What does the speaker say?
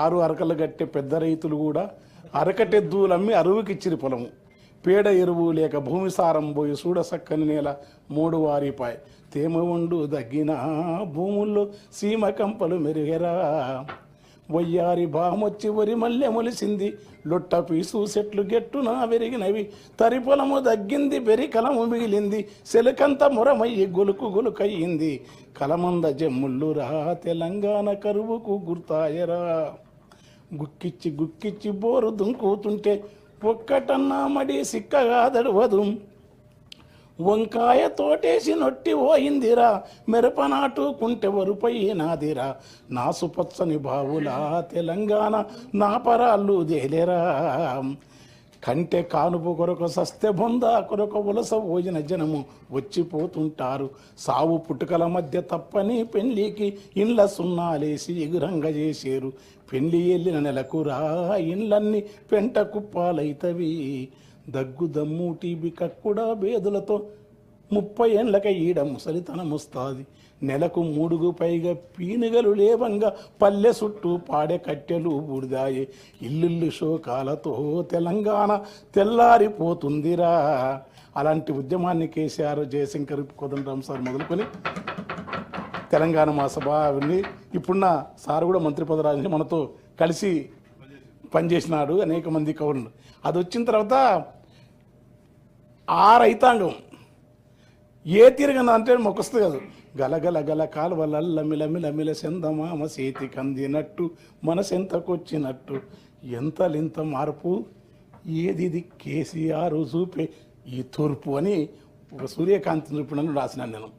ఆరు అరకలు కట్టే పెద్ద రైతులు కూడా అరకటెద్దులమ్మి అరువుకిచ్చిరి పొలము. పేడ ఎరువు లేక భూమి సారం పోయి సూడసక్కని నేల మూడు వారిపాయ్. తేమ ఉండు దగ్గిన భూముల్లో సీమ కంపలు మెరుగెరా. వయ్యారి బామొచ్చి వరి మల్లె మొలిసింది. లొట్ట పీసు చెట్లు గెట్టున వెరిగినవి. తరి పొలము దగ్గింది బెరికలము మిగిలింది. సెలకంత మురమయ్యి గొలుకు గొలుకయ్యింది. కలమంద జమ్ముళ్ళురా తెలంగాణ కరువుకు గుర్తాయరా. గుక్కిచ్చి గుక్కిచ్చి బోరు దుంకుతుంటే ఒక్కటన్నా మడి సిక్కగా దడవదు. వంకాయ తోటేసి నొట్టి పోయిందిరా. మెరపనాటు కుంటె వరుపైనాదిరా. నాసుపచ్చని బావులా తెలంగాణ నా పరాళ్ళు దేలేరా. కంటె కానుపు కొరకు సస్తె బొంద కొరకు వలస పోయిన జనము వచ్చిపోతుంటారు. సావు పుట్టుకల మధ్య తప్పని పెళ్లికి ఇండ్ల సున్నాలేసి ఎగురంగ చేసేరు. పెళ్లి వెళ్ళిన నెలకురా ఇండ్లన్నీ పెంట కుప్పాలైతవి. దగ్గు దమ్ము టీబీ కక్కుడా బేదులతో 30 ఏండ్లక ఈడ ముసలితనముస్తాది. నెలకు 3కు పైగా పీనుగలు లేవంగా పల్లె చుట్టూ పాడే కట్టెలు బూడిదాయే. ఇల్లు శోకాలతో తెలంగాణ తెల్లారిపోతుందిరా. అలాంటి ఉద్యమాన్ని కేసీఆర్, జయశంకర్, కోదండరామ్ సార్ మొదలుకొని తెలంగాణ మహాసభ అవన్నీ ఇప్పుడున్న సార్ కూడా మంత్రి పదవి మనతో కలిసి పనిచేసినాడు. అనేక మంది కవులు. అది వచ్చిన తర్వాత ఆ రైతాంగం ఏ తిరగనంటే మొక్కస్తుంది కాదు. గలగల గల కాలువలల్ల మిలమిల సెందమామ చేతి కందినట్టు మనసెంతకొచ్చినట్టు ఎంతలింత మార్పు ఏది కేసీఆర్ చూపే ఈ తూర్పు అని ఒక సూర్యకాంతి చూపినని రాసినాను నేను.